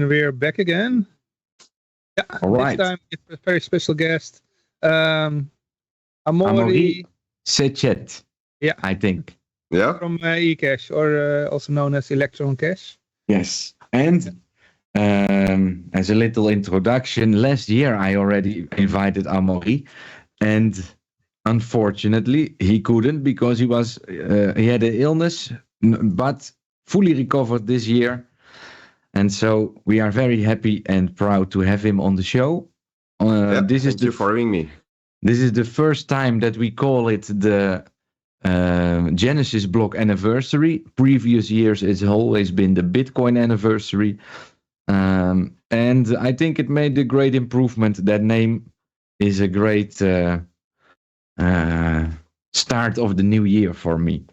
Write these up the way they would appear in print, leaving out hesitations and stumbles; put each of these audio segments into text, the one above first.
we're back again. Yeah, All right. This time with a very special guest, Amaury Amaury Séchet, yeah, I think. Yeah. from E.cash, or also known as Electron Cash. Yes. And as a little introduction, last year I already invited Amaury, and unfortunately he couldn't because he had an illness, but fully recovered this year. And so we are very happy and proud to have him on the show. This is thank you for having me. This is the first time that we call it the Genesis block anniversary. Previous years it's always been the Bitcoin anniversary. And I think it made a great improvement. That name is a great start of the new year for me.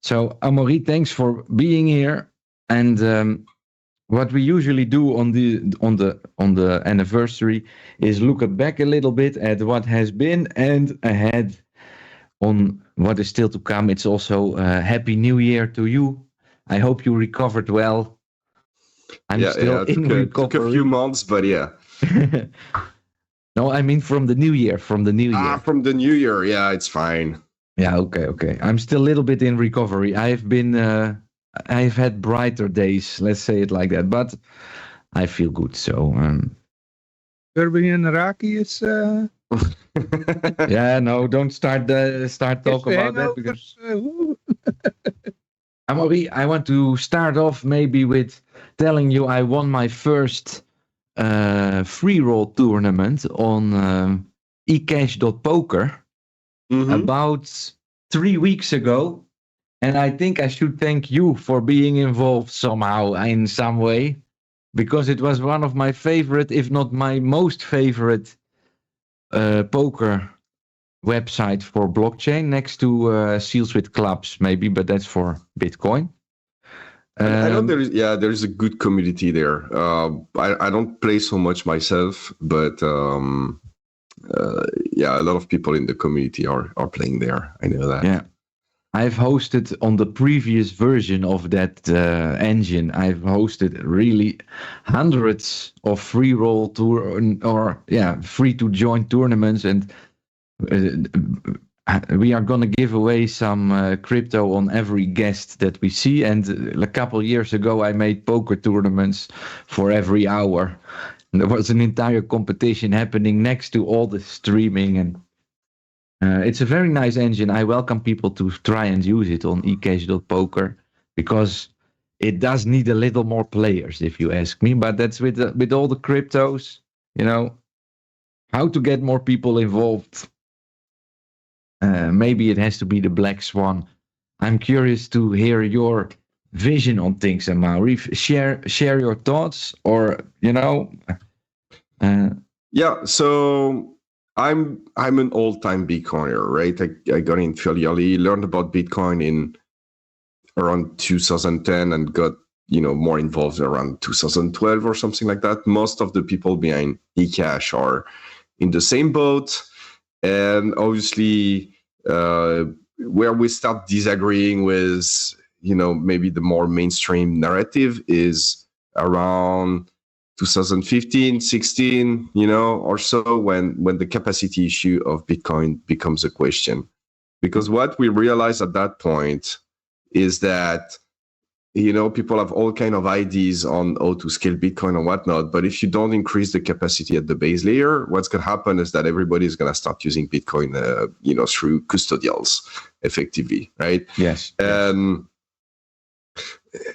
So Amaury, thanks for being here. And what we usually do on the anniversary is look back a little bit at what has been and ahead on what is still to come. It's also Happy New Year to you. I hope you recovered well. I'm still in recovery. Took a few months, but yeah. No, I mean from the new year. From the new year. From the new year. Yeah, it's fine. Yeah, okay. I'm still a little bit in recovery. I've had brighter days, let's say it like that, but I feel good. So, Urban and Iraqi is. Yeah, no, don't start talking about that because. Amaury, I want to start off maybe with telling you I won my first free roll tournament on E.cash.poker about 3 weeks ago. And I think I should thank you for being involved somehow in some way, because it was one of my favorite, if not my most favorite, poker website for blockchain, next to Seals with Clubs, maybe, but that's for Bitcoin. I know there is a good community there. I don't play so much myself, but a lot of people in the community are playing there. I know that. Yeah. I've hosted on the previous version of that engine. I've hosted really hundreds of free roll free to join tournaments, and we are gonna give away some crypto on every guest that we see. And a couple of years ago, I made poker tournaments for every hour. And there was an entire competition happening next to all the streaming and. It's a very nice engine. I welcome people to try and use it on ecash.poker because it does need a little more players, if you ask me. But that's with all the cryptos, how to get more people involved. Maybe it has to be the black swan. I'm curious to hear your vision on things, Amaury. Share your thoughts, or So. I'm an old-time Bitcoiner, right? I got in fairly early, learned about Bitcoin in around 2010 and got, more involved around 2012 or something like that. Most of the people behind E.cash are in the same boat. And obviously, where we start disagreeing with, maybe the more mainstream narrative is around 2015, 16, or so, when the capacity issue of Bitcoin becomes a question. Because what we realized at that point is that, people have all kind of ideas on how to scale Bitcoin and whatnot. But if you don't increase the capacity at the base layer, what's going to happen is that everybody is going to start using Bitcoin, through custodials, effectively, right? Yes.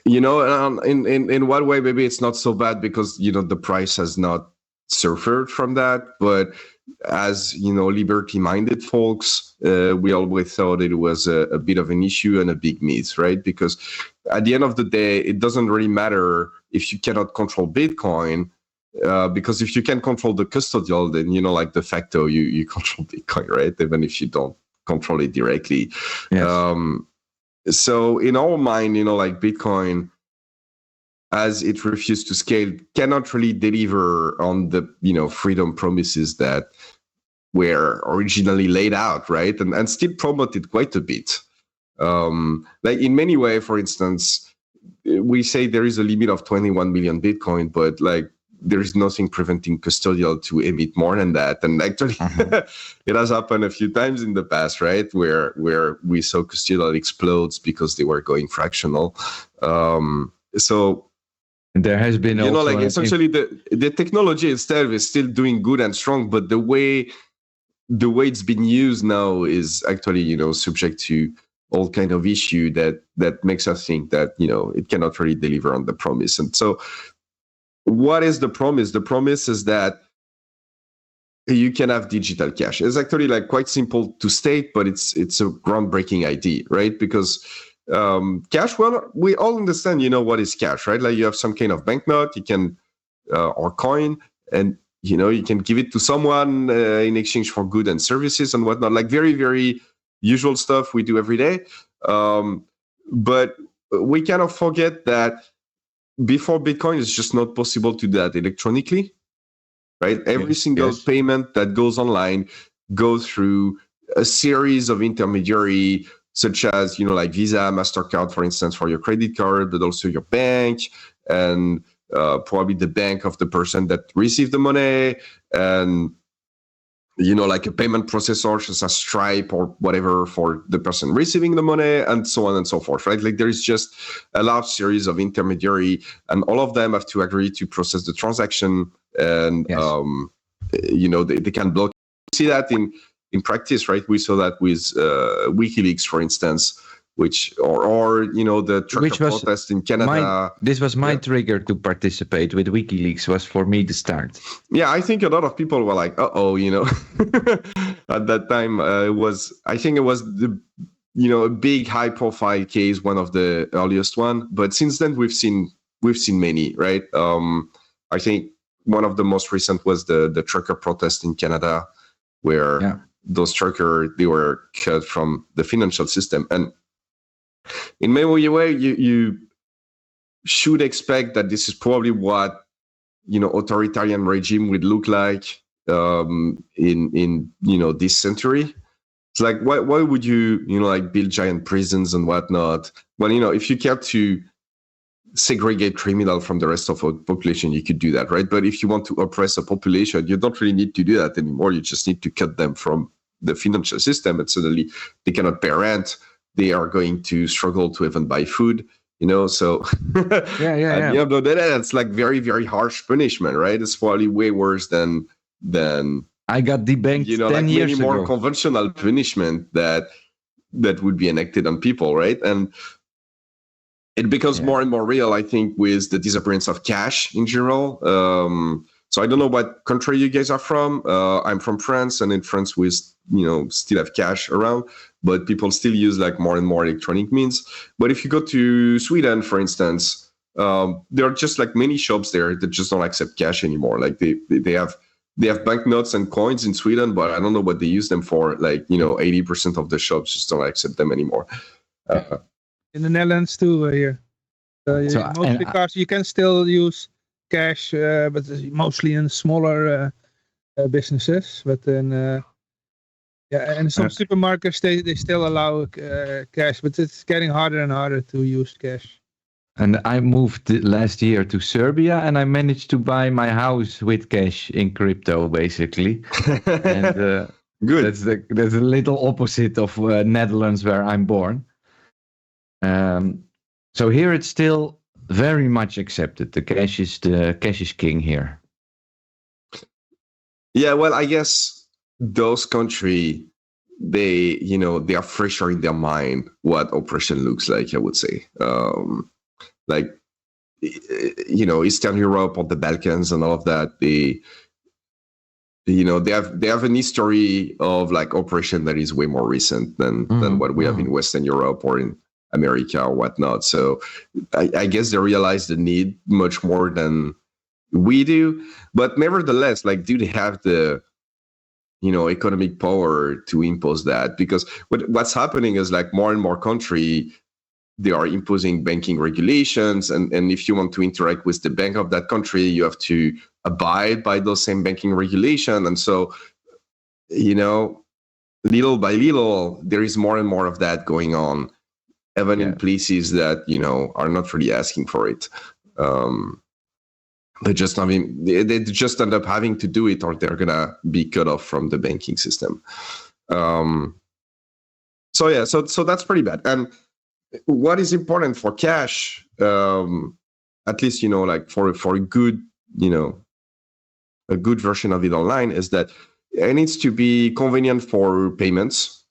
In what way, maybe it's not so bad because, the price has not suffered from that. But as, liberty-minded folks, we always thought it was a bit of an issue and a big myth, right? Because at the end of the day, it doesn't really matter if you cannot control Bitcoin, because if you can control the custodial, then, de facto, you control Bitcoin, right? Even if you don't control it directly. Yes. So in our mind, Bitcoin, as it refused to scale, cannot really deliver on the, freedom promises that were originally laid out, right? And still promoted quite a bit. Like in many ways, for instance, we say there is a limit of 21 million Bitcoin, but like there is nothing preventing custodial to emit more than that. And actually, it has happened a few times in the past, right? Where we saw custodial explodes because they were going fractional. So there has been, you know, like essentially the technology itself is still doing good and strong, but the way it's been used now is actually, you know, subject to all kind of issue that makes us think that, you know, it cannot really deliver on the promise. And so what is the promise? The promise is that you can have digital cash. It's actually like quite simple to state, but it's a groundbreaking idea, right? Because cash, well, we all understand, you know, what is cash, right? Like you have some kind of banknote, you can, or coin, and, you know, you can give it to someone in exchange for goods and services and whatnot, like very, very usual stuff we do every day. But we kind of forget that before Bitcoin, it's just not possible to do that electronically, right? Every single payment that goes online goes through a series of intermediary, such as, you know, like Visa, MasterCard, for instance, for your credit card, but also your bank and probably the bank of the person that received the money, and, you know, like a payment processor such as Stripe or whatever for the person receiving the money, and so on and so forth, right? Like there is just a large series of intermediary, and all of them have to agree to process the transaction, and you know, they can block. See that in practice, right? We saw that with WikiLeaks, for instance, which or you know, the trucker protest in Canada. This was my trigger to participate with WikiLeaks, was for me to start. Yeah, I think a lot of people were like, "Uh-oh," you know. At that time, I think it was the, you know, a big high-profile case, one of the earliest one. But since then, we've seen many, right? I think one of the most recent was the trucker protest in Canada, where those truckers, they were cut from the financial system. And in many ways, you should expect that this is probably what, you know, authoritarian regime would look like in you know, this century. It's like, why would you, you know, like build giant prisons and whatnot? Well, you know, if you care to segregate criminal from the rest of the population, you could do that, right? But if you want to oppress a population, you don't really need to do that anymore. You just need to cut them from the financial system, and suddenly they cannot pay rent. They are going to struggle to even buy food, you know. So yeah. You know, that's like very, very harsh punishment, right? It's probably way worse than I got debanked, you know, 10 like years many more ago. conventional punishment that would be enacted on people, right? And it becomes more and more real, I think, with the disappearance of cash in general. So I don't know what country you guys are from. I'm from France, and in France we, you know, still have cash around, but people still use like more and more electronic means. But if you go to Sweden, for instance, there are just like many shops there that just don't accept cash anymore. Like they have banknotes and coins in Sweden, but I don't know what they use them for. Like, you know, 80% of the shops just don't accept them anymore. In the Netherlands too, here. Mostly cars, you can still use cash, but mostly in smaller businesses. But then, and some supermarkets, they still allow cash, but it's getting harder and harder to use cash. And I moved last year to Serbia, and I managed to buy my house with cash in crypto, basically. And good. That's a little opposite of Netherlands, where I'm born. So here it's still very much accepted. The cash is king here. Yeah, well, I guess those countries, they are fresher in their mind what oppression looks like, I would say. Like, you know, Eastern Europe or the Balkans and all of that, they have an history of like oppression that is way more recent than what we have in Western Europe or in America or whatnot. So I guess they realize the need much more than we do. But nevertheless, like, do they have the, you know, economic power to impose that? Because what's happening is like more and more countries, they are imposing banking regulations, and if you want to interact with the bank of that country, you have to abide by those same banking regulations. And so, you know, little by little, there is more and more of that going on. even in places that, are not really asking for it. They just end up having to do it, or they're gonna be cut off from the banking system. So that's pretty bad. And what is important for cash, at least like for a good a good version of it online, is that it needs to be convenient for payments,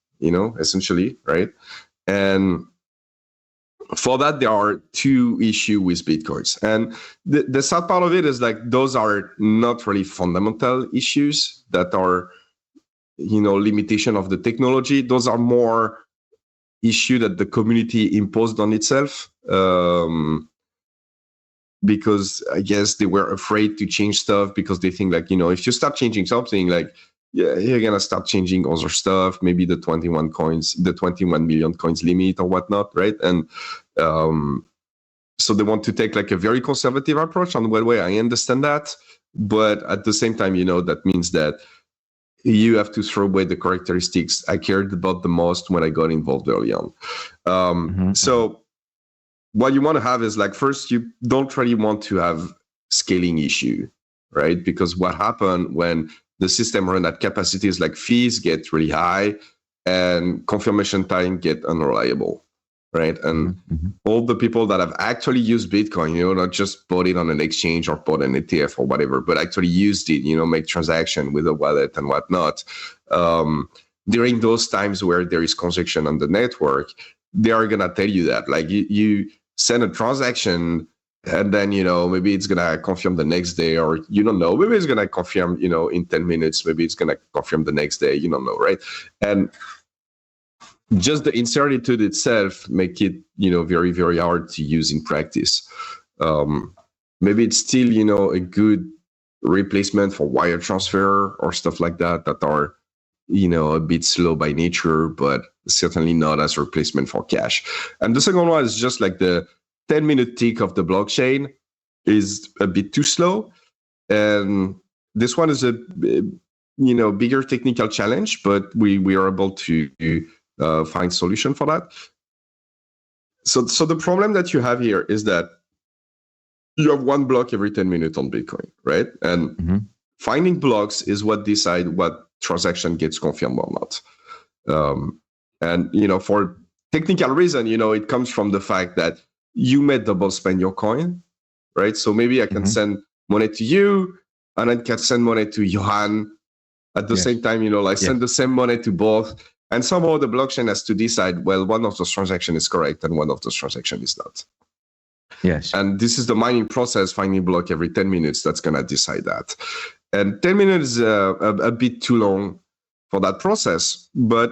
essentially, right? And for that, there are two issues with Bitcoins. And the sad part of it is like those are not really fundamental issues that are, limitation of the technology. Those are more issue that the community imposed on itself, because I guess they were afraid to change stuff, because they think like, if you start changing something, like, you're gonna start changing other stuff, maybe the 21 million coins limit or whatnot, right? And so they want to take like a very conservative approach. On one way, I understand that, but at the same time, that means that you have to throw away the characteristics I cared about the most when I got involved early on. So what you want to have is like, first, you don't really want to have scaling issue, right? Because what happened when the system run at capacity is like fees get really high and confirmation time get unreliable, right? And all the people that have actually used Bitcoin, not just bought it on an exchange or bought an ETF or whatever, but actually used it, make transaction with a wallet and whatnot. During those times where there is congestion on the network, they are going to tell you that, like, you send a transaction and then, maybe it's going to confirm the next day, or you don't know, maybe it's going to confirm, in 10 minutes, maybe it's going to confirm the next day, you don't know, right? And just the incertitude itself make it, very, very hard to use in practice. Maybe it's still, a good replacement for wire transfer or stuff like that are, a bit slow by nature, but certainly not as a replacement for cash. And the second one is just like the 10-minute tick of the blockchain is a bit too slow. And this one is a, bigger technical challenge, but we are able to find solution for that. So the problem that you have here is that you have one block every 10 minutes on Bitcoin, right? And finding blocks is what decide what transaction gets confirmed or not. And, for technical reason, it comes from the fact that you may double spend your coin, right? So maybe I can send money to you and I can send money to Johan at the same time, send the same money to both. And somehow the blockchain has to decide, well, one of those transactions is correct and one of those transactions is not. Yes. And this is the mining process, finding block every 10 minutes, that's going to decide that. And 10 minutes is a bit too long for that process. But,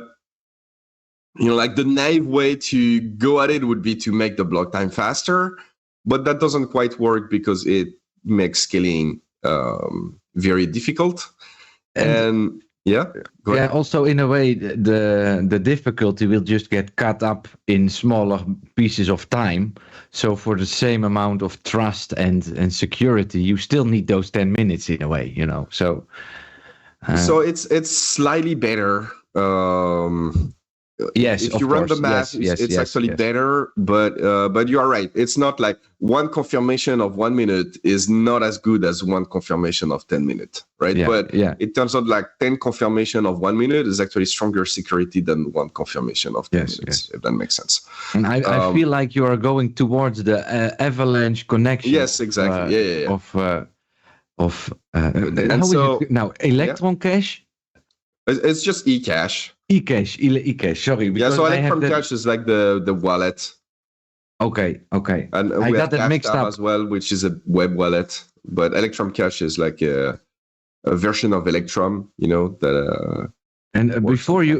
like the naive way to go at it would be to make the block time faster. But that doesn't quite work because it makes scaling very difficult. And also in a way, the difficulty will just get cut up in smaller pieces of time. So for the same amount of trust and security, you still need those 10 minutes in a way, So it's slightly better. Yes, if you run the math, it's actually better, but you are right. It's not like one confirmation of 1 minute is not as good as one confirmation of 10 minutes, right? It turns out like 10 confirmation of 1 minute is actually stronger security than one confirmation of 10 minutes, if that makes sense. And I feel like you are going towards the avalanche connection. Yes, exactly. Now, Electron Cash? It's just E.cash. E.cash, sorry. So Electron Cash is like the wallet. Okay. And I got that mixed up as well, which is a web wallet. But Electron Cash is like a version of Electrum, that. And before you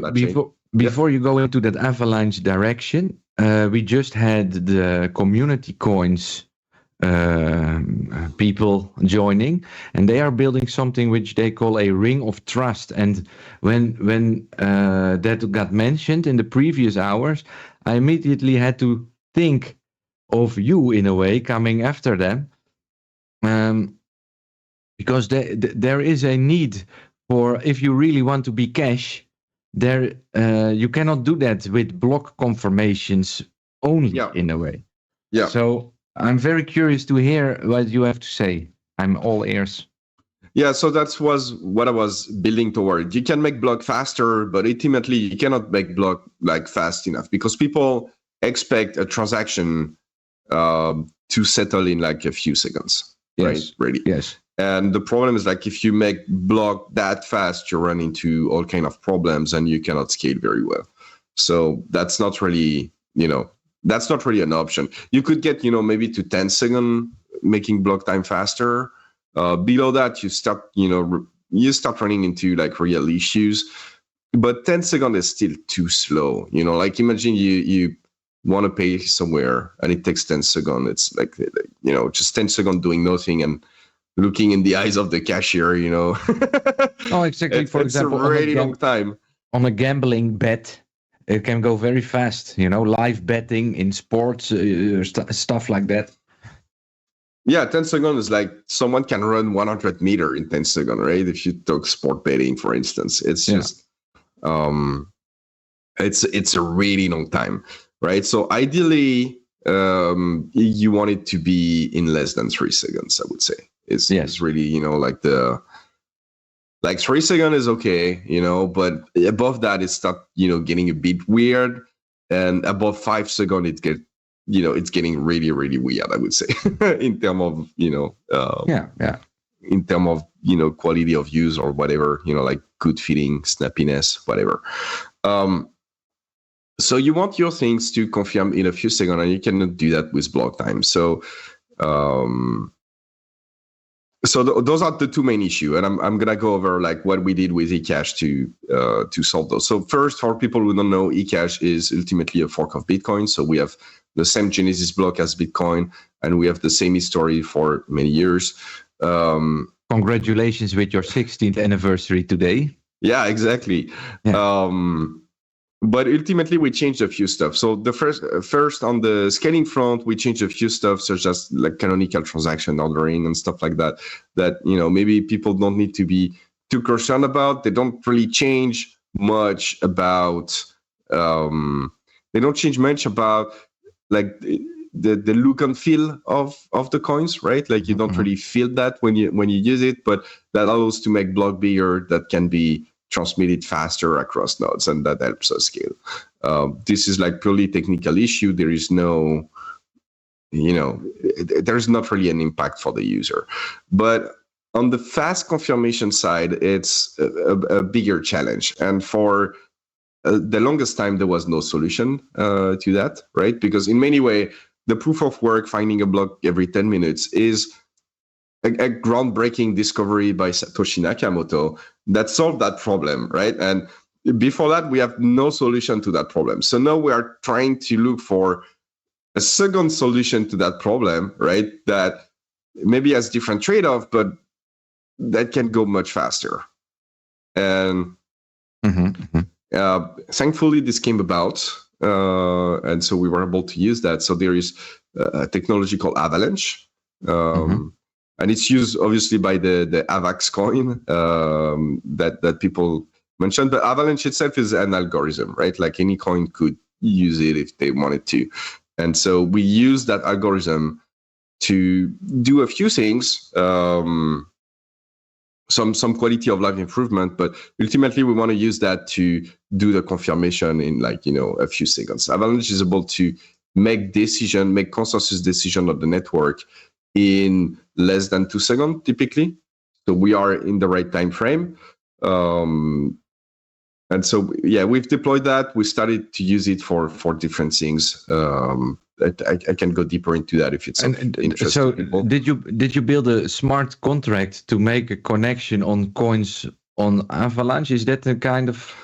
go into that avalanche direction, we just had the community coins people joining, and they are building something which they call a ring of trust. And when that got mentioned in the previous hours, I immediately had to think of you in a way coming after them, because there is a need for, if you really want to be cash, you cannot do that with block confirmations only in a way. Yeah. So I'm very curious to hear what you have to say. I'm all ears. Yeah, so that was what I was building toward. You can make block faster, but ultimately you cannot make block like fast enough because people expect a transaction to settle in like a few seconds, right? Really. Yes. And the problem is like if you make block that fast, you run into all kind of problems and you cannot scale very well. So that's not really, that's not really an option. You could get, maybe to 10 seconds making block time faster. Below that, you start running into like real issues. But 10 seconds is still too slow. Like imagine you want to pay somewhere and it takes 10 seconds. It's like, just 10 seconds doing nothing and looking in the eyes of the cashier, Oh, exactly. For example, it's a really long time. On a gambling bet, it can go very fast, live betting in sports, stuff like that. Yeah, 10 seconds is like someone can run 100 meters in 10 seconds, right? If you talk sport betting, for instance, it's just, it's a really long time, right? So ideally, you want it to be in less than 3 seconds, I would say. It's really, like 3 seconds is okay, but above that, it starts, getting a bit weird. And above 5 seconds, it's getting really, really weird, I would say, in terms of, in terms of, quality of use or whatever, like good feeling, snappiness, whatever. So you want your things to confirm in a few seconds, and you cannot do that with block time. So, those are the two main issues, and I'm gonna go over like what we did with E.cash to solve those. So first, for people who don't know, E.cash is ultimately a fork of Bitcoin. So we have the same Genesis block as Bitcoin, and we have the same history for many years. Congratulations with your 16th anniversary today. Yeah, exactly. Yeah. But ultimately, we changed a few stuff. So the first on the scaling front, we changed a few stuff, such as like canonical transaction ordering and stuff like that. That maybe people don't need to be too concerned about. They don't really change much about. They don't change much about like the look and feel of the coins, right? Like you don't really feel that when you use it, but that allows to make block bigger. That can be transmitted faster across nodes, and that helps us scale. This is like purely technical issue. There is no, there's not really an impact for the user. But on the fast confirmation side, it's a bigger challenge. And for the longest time, there was no solution to that, right? Because in many ways, the proof of work, finding a block every 10 minutes is a groundbreaking discovery by Satoshi Nakamoto that solved that problem, right? And before that, we have no solution to that problem. So now we are trying to look for a second solution to that problem, right? That maybe has different trade-off, but that can go much faster. And thankfully, this came about. And so we were able to use that. So there is a technology called Avalanche. And it's used obviously by the AVAX coin that people mentioned. But Avalanche itself is an algorithm, right? Like any coin could use it if they wanted to. And so we use that algorithm to do a few things, some quality of life improvement, but ultimately we want to use that to do the confirmation in a few seconds. Avalanche is able to make consensus decision of the network in less than 2 seconds, typically. So we are in the right time frame. And so, we've deployed that. We started to use it for different things. I can go deeper into that if it's interesting. So did you build a smart contract to make a connection on coins on Avalanche? Is that a kind of...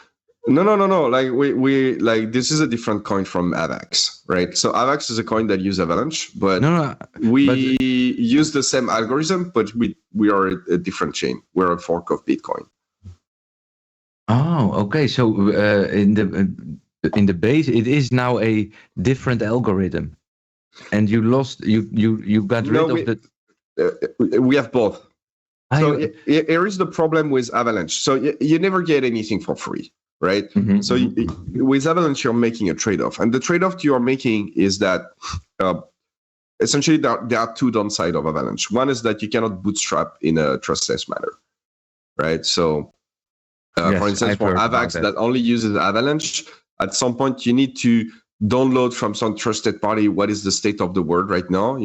No. Like we this is a different coin from AVAX, right? So AVAX is a coin that uses Avalanche, but we use the same algorithm, but we are a different chain. We're a fork of Bitcoin. Oh, okay. So in the base, it is now a different algorithm, and you got rid of the. We have both. So here is the problem with Avalanche. So you never get anything for free. right? So with Avalanche, you're making a trade-off. And the trade-off you are making is that essentially there are two downsides of Avalanche. One is that you cannot bootstrap in a trustless manner, right? So for instance, for AVAX that only uses Avalanche, at some point you need to download from some trusted party what is the state of the world right now,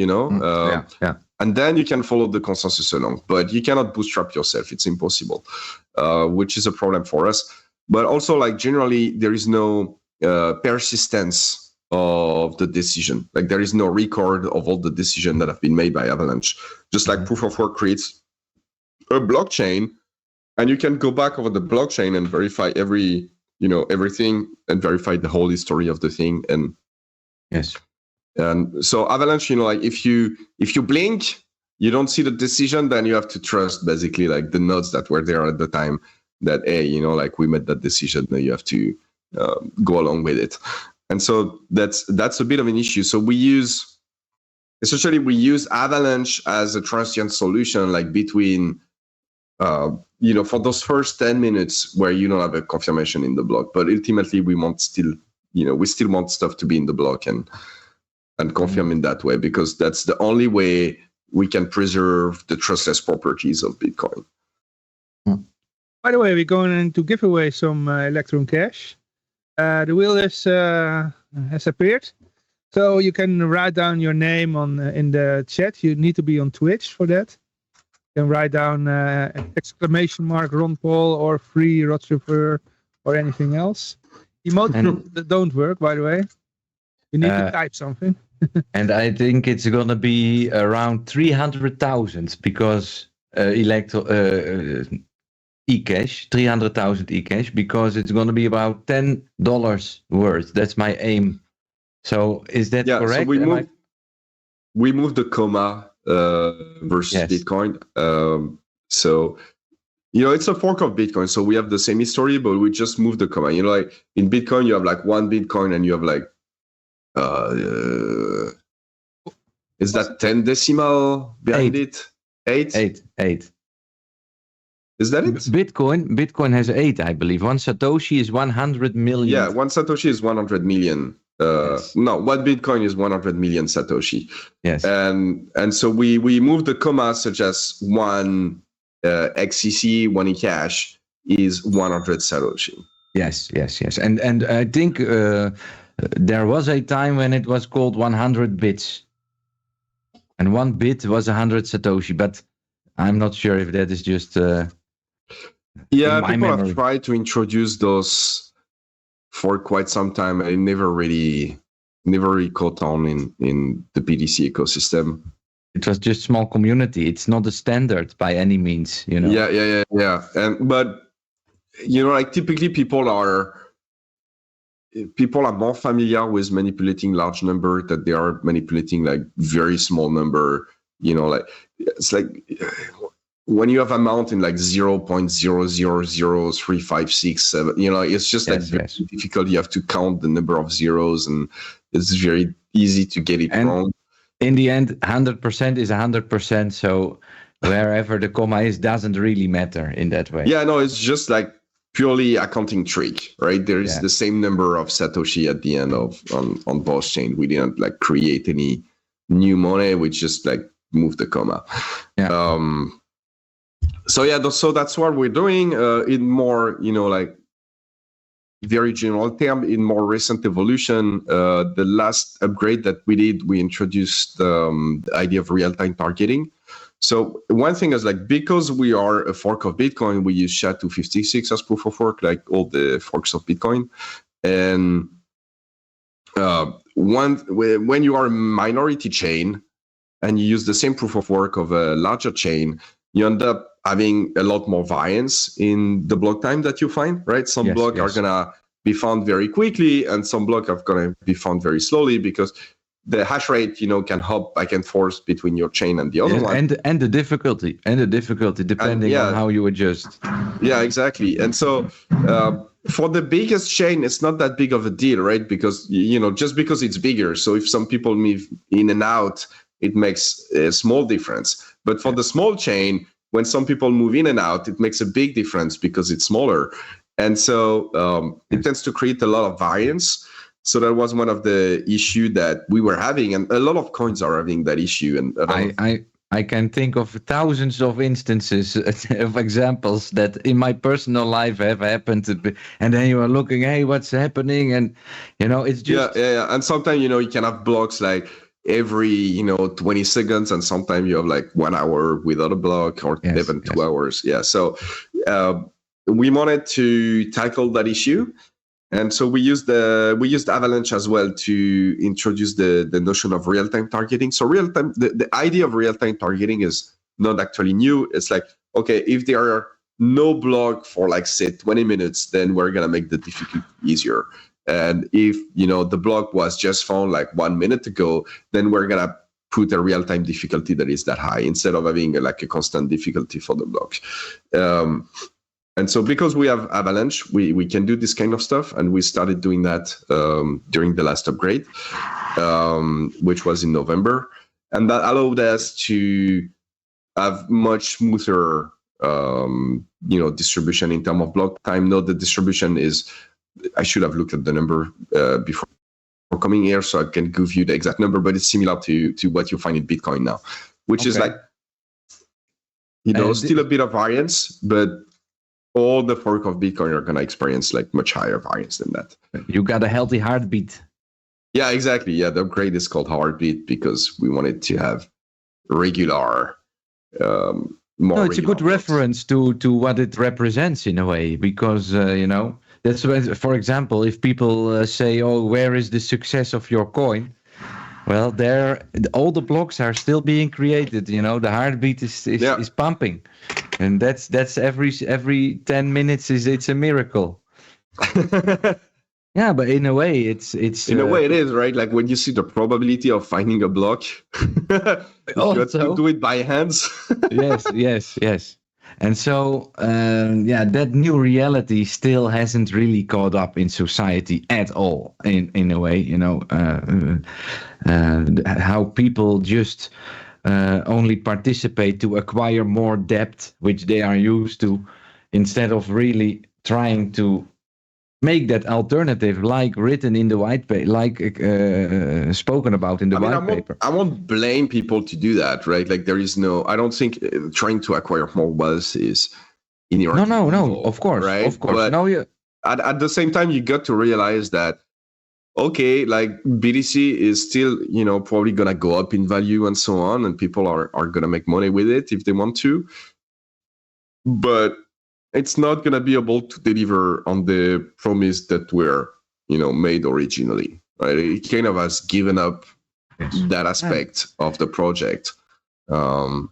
and then you can follow the consensus along. But you cannot bootstrap yourself; it's impossible, which is a problem for us. But also, like generally, there is no persistence of the decision. Like there is no record of all the decisions that have been made by Avalanche. Just like proof of work creates a blockchain, and you can go back over the blockchain and verify everything and verify the whole history of the thing. And and so Avalanche, like if you blink, you don't see the decision, then you have to trust basically like the nodes that were there at the time that, hey, like we made that decision, then you have to go along with it. And so that's a bit of an issue. So we use Avalanche as a transient solution, like between for those first 10 minutes where you don't have a confirmation in the block, but ultimately we still want stuff to be in the block and confirm in that way, because that's the only way we can preserve the trustless properties of Bitcoin. By the way, we're going to give away some Electrum Cash. The wheel has appeared, so you can write down your name in the chat. You need to be on Twitch for that. You can write down exclamation mark Ron Paul or free Rotterdam or anything else. Emoticons don't work, by the way. You need to type something. And I think it's going to be around 300,000 because E.cash, 300,000 E.cash, because it's going to be about $10 worth. That's my aim. So is that correct? So we moved the comma versus Bitcoin. So it's a fork of Bitcoin. So we have the same history, but we just moved the comma. Like in Bitcoin, you have like one Bitcoin and you have like is that 10 decimal behind it? 8? 8. Is that it? Bitcoin has 8, I believe. One Satoshi is 100 million. Yeah, one Satoshi is 100 million. No, one Bitcoin is 100 million Satoshi. Yes. And so we moved the comma such as one XCC, one E.cash is 100 Satoshi. Yes. And I think there was a time when it was called 100 bits. And 1 bit was 100 Satoshi, but I'm not sure if that is just people have tried to introduce those for quite some time. I never really caught on in the BTC ecosystem. It was just small community. It's not a standard by any means, Yeah. But like typically people are more familiar with manipulating large number than they are manipulating like very small number. Like it's like when you have amount in like 0.0003567, it's just very difficult. You have to count the number of zeros, and it's very easy to get it wrong. In the end, 100% is 100%. So wherever the comma is doesn't really matter in that way. Yeah, no, it's just like purely accounting trick, right? There is the same number of Satoshi at the end on both chain. We didn't like create any new money. We just like move the comma. So that's what we're doing in more, like very general term. In more recent evolution, the last upgrade that we did, we introduced the idea of real-time targeting. So one thing is like, because we are a fork of Bitcoin, we use SHA-256 as proof of work, like all the forks of Bitcoin. And when you are a minority chain and you use the same proof of work of a larger chain, you end up having a lot more variance in the block time that you find, right? Some blocks are going to be found very quickly, and some blocks are going to be found very slowly because the hash rate, can hop back and forth between your chain and the other one. And the difficulty depending on how you adjust. Yeah, exactly. And so for the biggest chain, it's not that big of a deal, right? Because, just because it's bigger. So if some people move in and out, it makes a small difference. But for the small chain, when some people move in and out, it makes a big difference because it's smaller. And so it tends to create a lot of variance. So that was one of the issue that we were having, and a lot of coins are having that issue. And I can think of thousands of instances of examples that in my personal life have happened. And then you are looking, hey, what's happening? And, it's just... Yeah. And sometimes, you can have blocks like every, 20 seconds. And sometimes you have like 1 hour without a block, or even 2 hours. Yeah. So we wanted to tackle that issue. And so we used Avalanche as well to introduce the notion of real-time targeting. So real-time, the idea of real-time targeting is not actually new. It's like, okay, if there are no block for like, say, 20 minutes, then we're going to make the difficulty easier. And if, the block was just found like 1 minute ago, then we're going to put a real-time difficulty that is that high instead of having like a constant difficulty for the block. And so because we have Avalanche, we can do this kind of stuff. And we started doing that during the last upgrade, which was in November. And that allowed us to have much smoother, distribution in terms of block time. No, the distribution is, I should have looked at the number before coming here, so I can give you the exact number, but it's similar to what you find in Bitcoin now, which is like, still a bit of variance, but all the fork of Bitcoin are going to experience like much higher variance than that. You got a healthy heartbeat. Yeah, exactly. Yeah, the upgrade is called heartbeat because we wanted to have regular, more. It's a good reference to what it represents in a way, because that's when, for example, if people say, "Oh, where is the success of your coin?" Well, all the blocks are still being created. The heartbeat is pumping. And that's every 10 minutes it's a miracle. Yeah, but in a way it's in a way it is, right? Like when you see the probability of finding a block, you have to do it by hands. yes. And so that new reality still hasn't really caught up in society at all. In a way, how people just only participate to acquire more debt, which they are used to, instead of really trying to make that alternative, like written in the white paper, like spoken about in the white paper. I won't blame people to do that, right? Like I don't think trying to acquire more wealth is inherently No, of course, right? Of course. But at the same time, you got to realize that, okay, like BTC is still, probably going to go up in value and so on, and people are going to make money with it if they want to. But it's not going to be able to deliver on the promise that were, made originally. Right? It kind of has given up that aspect of the project. And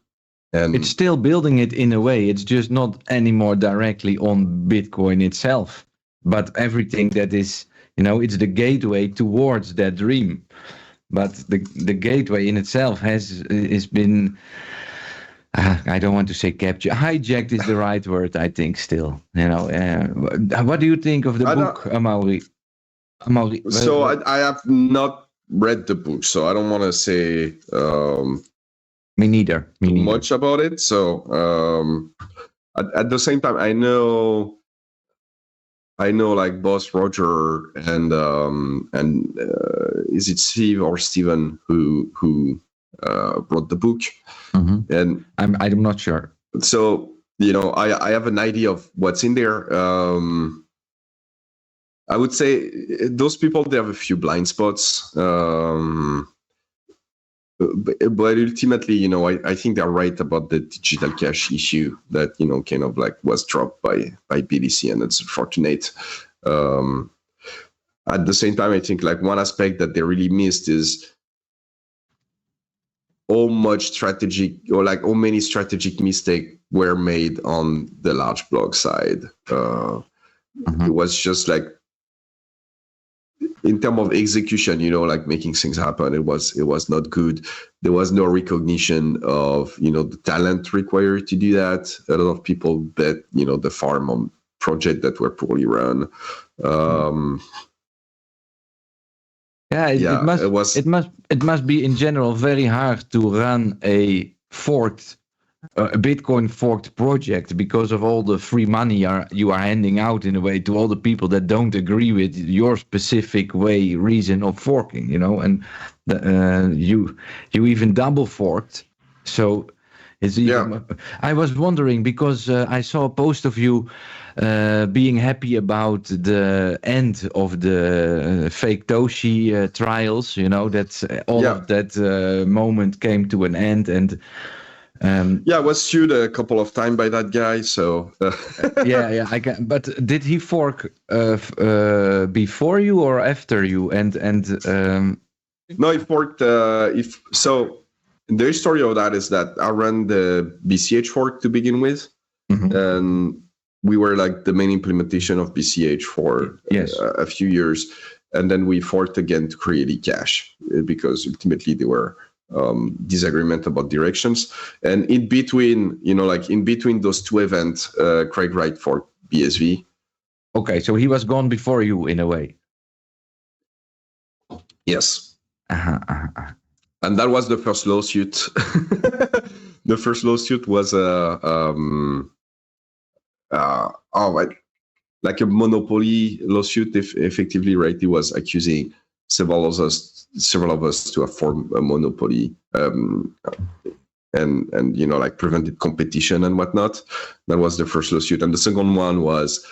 it's still building it in a way. It's just not anymore directly on Bitcoin itself, but everything that is, it's the gateway towards that dream. But the gateway in itself has been, I don't want to say captured. Hijacked is the right word, I think, still. What do you think of the book, Amaury? So I have not read the book, so I don't want to say me neither. Much about it. So at the same time, I know like Boss Roger and is it Steve or Steven who wrote the book? Mm-hmm. And I'm not sure. So I have an idea of what's in there. I would say those people, they have a few blind spots. But ultimately, I think they're right about the digital cash issue that, kind of like was dropped by BTC, and it's unfortunate. At the same time, I think like one aspect that they really missed is how many strategic mistakes were made on the large block side. It was just like, in terms of execution, like making things happen, it was not good. There was no recognition of, the talent required to do that. A lot of people bet, the farm on projects that were poorly run. It must be in general very hard to run a forked a Bitcoin forked project because of all the free money you are handing out in a way to all the people that don't agree with your specific reason of forking, and you even double forked. So it's even, I was wondering because I saw a post of you being happy about the end of the fake Toshi trials, that all of that moment came to an end. And I was sued a couple of times by that guy. So I can. But did he fork before you or after you? No, he forked. The story of that is that I ran the BCH fork to begin with, and we were like the main implementation of BCH for a few years, and then we forked again to create E.cash because ultimately there were disagreement about directions. And in between, in between those two events, Craig Wright forked BSV. Okay, so he was gone before you in a way. Yes. And that was the first lawsuit. The first lawsuit was like a monopoly lawsuit. Effectively, right? He was accusing several of us to have formed a monopoly, and like prevented competition and whatnot. That was the first lawsuit, and the second one was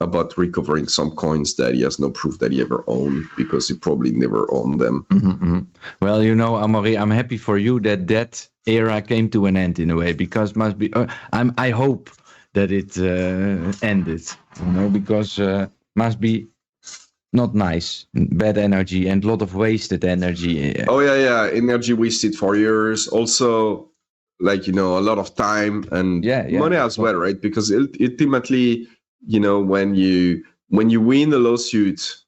about recovering some coins that he has no proof that he ever owned because he probably never owned them. Well, Amaury, I'm happy for you that era came to an end in a way, because I hope that it ended, because must be not nice, bad energy and a lot of wasted energy. Energy wasted for years. Also, like, a lot of time and money as well, right? Because ultimately, when you win the lawsuit,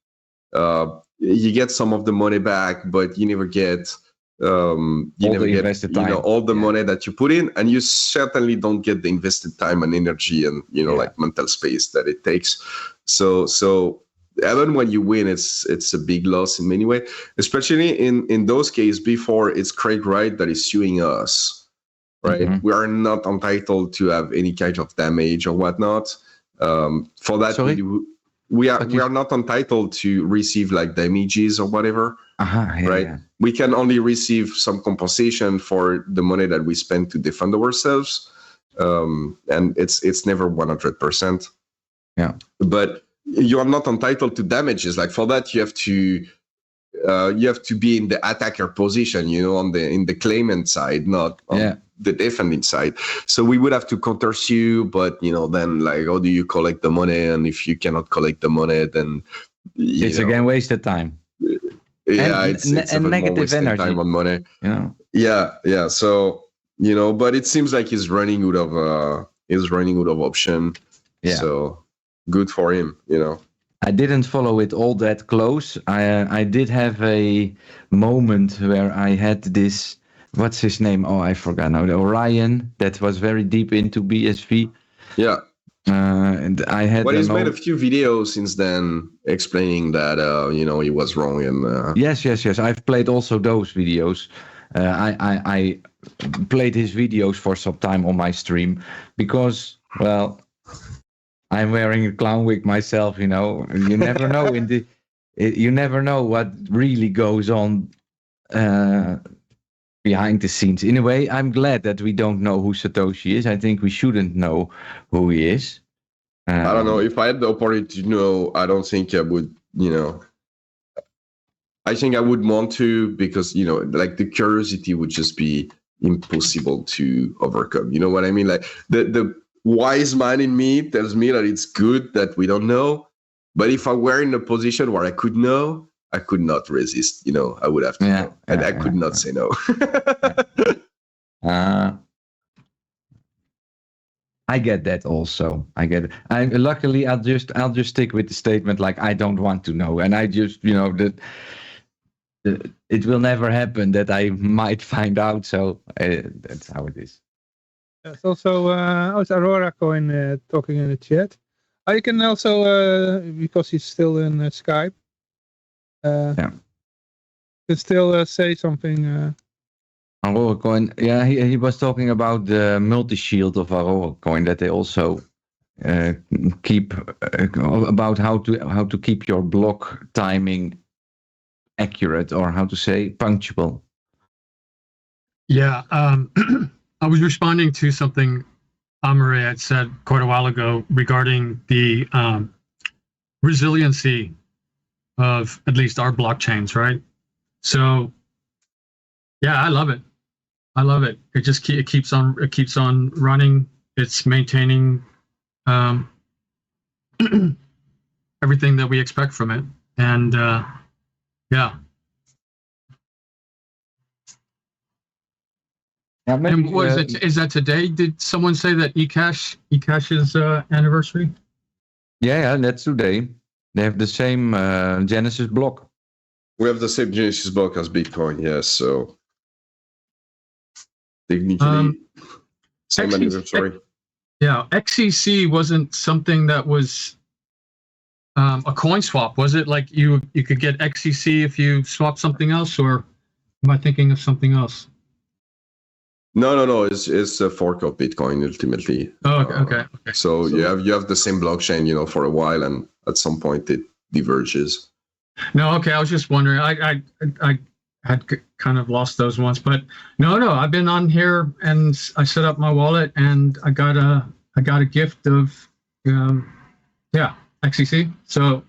you get some of the money back, but you never get all the money that you put in, and you certainly don't get the invested time and energy and like mental space that it takes. So even when you win, it's a big loss in many ways, especially in those cases before it's Craig Wright that is suing us, right? We are not entitled to have any kind of damage or whatnot. For that, we are not entitled to receive like damages or whatever, right? Yeah. We can only receive some compensation for the money that we spend to defend ourselves, and it's never 100%. Yeah, but you are not entitled to damages. Like for that, you have to be in the attacker position, in the claimant side, not on the defending side. So we would have to countersue, but then like, how do you collect the money? And if you cannot collect the money, then it's again wasted time. It's a negative energy. Time on money. Yeah. So but it seems like he's running out of option. Yeah. So good for him. I didn't follow it all that close. I did have a moment where I had this, what's his name? Oh, I forgot now. Orion, that was very deep into BSV. Yeah. And I had. Well, he's made a few videos since then explaining that he was wrong. And yes. I've played also those videos. I played his videos for some time on my stream because, well, I'm wearing a clown wig myself. You never know you never know what really goes on behind the scenes. In a way, I'm glad that we don't know who Satoshi is. I think we shouldn't know who he is. I don't know. If I had the opportunity to know, I don't think I would, I think I would want to, because, like the curiosity would just be impossible to overcome. You know what I mean? Like the wise man in me tells me that it's good that we don't know. But if I were in a position where I could know, I could not resist. I would have to know. And I could not say no. I get that also. I get it. Luckily, I'll just stick with the statement like I don't want to know, and I just that it will never happen that I might find out. So that's how it is. There's also it's Aurora Coin talking in the chat. You can also because he's still in Skype. You can still say something. Aurora Coin. Yeah, he was talking about the multi-shield of Aurora Coin that they also keep about how to keep your block timing accurate, or how to say punctual. Yeah, I was responding to something Amaury had said quite a while ago regarding the resiliency of at least our blockchains, right? So, yeah, I love it. I love it. It keeps on running. It's maintaining everything that we expect from it, and yeah. Yeah, maybe, And what is it? Is that today? Did someone say that E.cash's anniversary? Yeah, that's today. They have the same Genesis block. We have the same Genesis block as Bitcoin, yes. So technically, same anniversary. Yeah, XCC wasn't something that was a coin swap, was it? Like you could get XCC if you swap something else, or am I thinking of something else? No. It's a fork of Bitcoin ultimately. Oh, okay. So you have the same blockchain, for a while, and at some point it diverges. No, okay. I was just wondering. I had kind of lost those ones, but no. I've been on here and I set up my wallet and I got a gift of XCC. So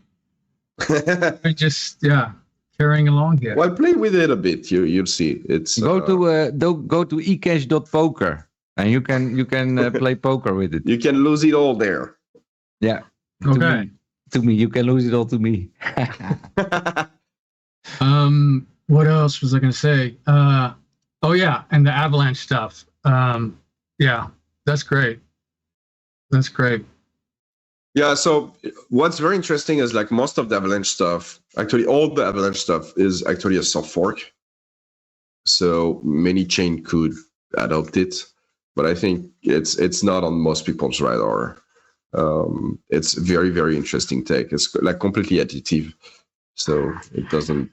I just carrying along here. Well, play with it a bit. You'll see. It's go to E.cash.poker and you can play poker with it. You can lose it all there. Yeah. Okay. To me, you can lose it all to me. What else was I going to say? And the Avalanche stuff. That's great. That's great. Yeah, so what's very interesting is like most of the Avalanche stuff, actually all the Avalanche stuff is actually a soft fork. So many chain could adopt it, but I think it's not on most people's radar. It's very, very interesting tech. It's like completely additive. So it doesn't.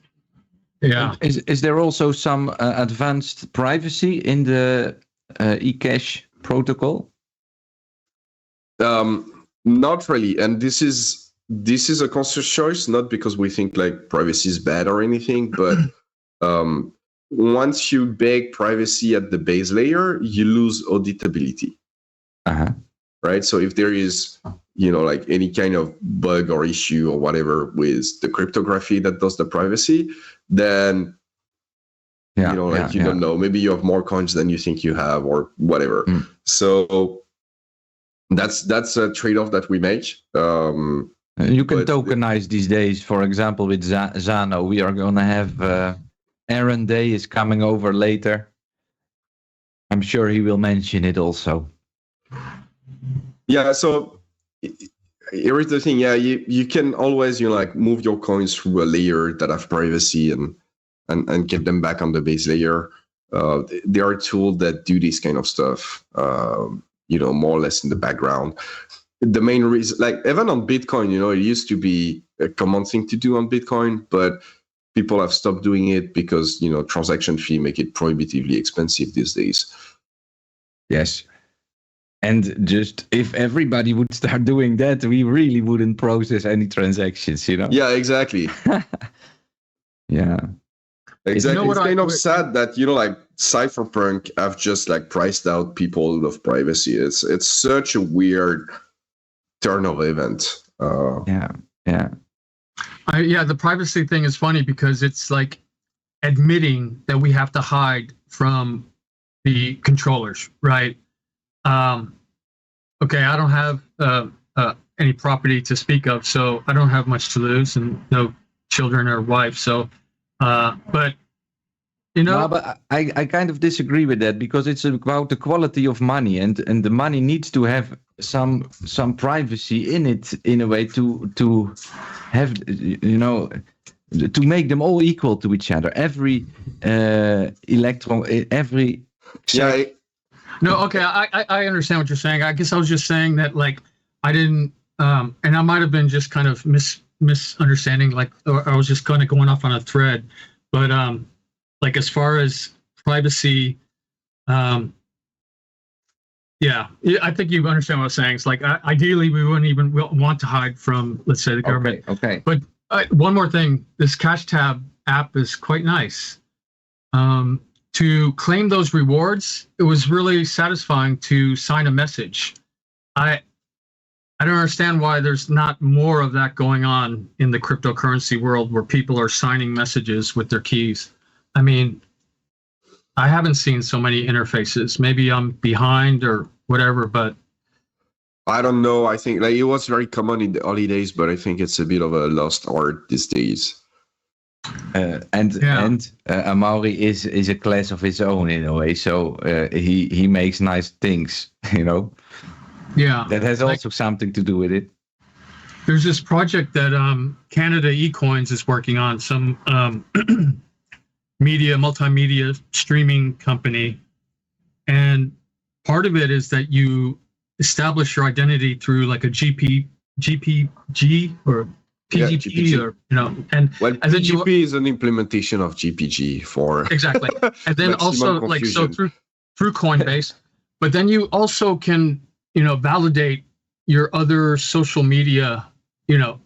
Yeah. Is there also some advanced privacy in the E.cash protocol? Not really, and this is a conscious choice, not because we think like privacy is bad or anything, but once you bake privacy at the base layer, you lose auditability. Right? So if there is, like any kind of bug or issue or whatever with the cryptography that does the privacy, then you don't know, maybe you have more coins than you think you have or whatever. So that's a trade-off that we make. You can tokenize these days. For example, with Zano, we are going to have Aaron Day is coming over later. I'm sure he will mention it also. Yeah, so here's the thing. Yeah, you can always move your coins through a layer that have privacy and get them back on the base layer. There are tools that do this kind of stuff. More or less in the background. The main reason, like even on Bitcoin, it used to be a common thing to do on Bitcoin, but people have stopped doing it because, transaction fee make it prohibitively expensive these days. Yes. And just if everybody would start doing that, we really wouldn't process any transactions, Yeah, exactly. Yeah. Exactly. It's kind of sad that, Cypherpunk have just priced out people of privacy. It's such a weird turn of event. Yeah. The privacy thing is funny because it's like admitting that we have to hide from the controllers, right? Okay, I don't have any property to speak of, so I don't have much to lose and no children or wife. So, but No, but I kind of disagree with that because it's about the quality of money and the money needs to have some privacy in it in a way to have to make them all equal to each other. Every electron, every No, okay, I understand what you're saying. I guess I was just saying that I didn't, and I might have been just kind of misunderstanding, or I was just kind of going off on a thread, but as far as privacy. Yeah, I think you understand what I'm saying. It's like ideally we wouldn't even want to hide from, let's say, the government. Okay. But one more thing, this Cash Tab app is quite nice. To claim those rewards, it was really satisfying to sign a message. I don't understand why there's not more of that going on in the cryptocurrency world where people are signing messages with their keys. I mean, I haven't seen so many interfaces. Maybe I'm behind or whatever, but I don't know. I think like it was very common in the early days, but I think it's a bit of a lost art these days. Amaury is a class of his own in a way. So he makes nice things, you know. Yeah, that has also something to do with it. There's this project that Canada eCoins is working on, some multimedia streaming company, and part of it is that you establish your identity through like a GPG or PGP, or and PGP is an implementation of GPG for exactly, and then also like so through Coinbase, but then you also can validate your other social media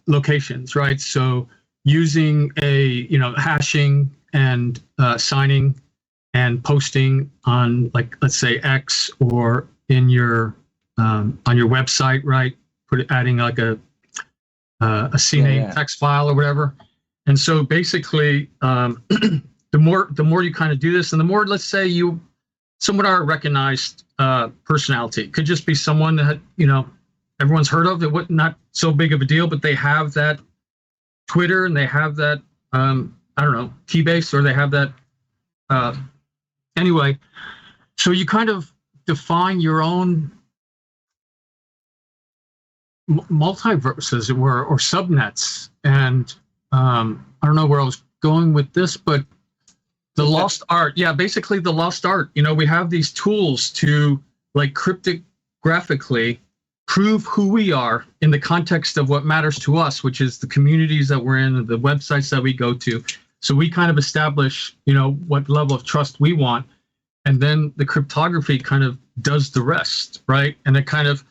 locations, right? So using a hashing and signing and posting on, like, let's say X or in your on your website, right? Adding like a CNAME text file or whatever. And so basically, the more you kind of do this, and the more, let's say someone are recognized personality. It could just be someone that everyone's heard of. It would not so big of a deal, but they have that Twitter and they have that Keybase, or they have that anyway. So you kind of define your own multiverse, as it were, or subnets. And I don't know where I was going with this, but the lost art. Yeah, basically the lost art. We have these tools to, like, cryptographically prove who we are in the context of what matters to us, which is the communities that we're in, the websites that we go to. So we kind of establish, what level of trust we want. And then the cryptography kind of does the rest, right? And it kind of,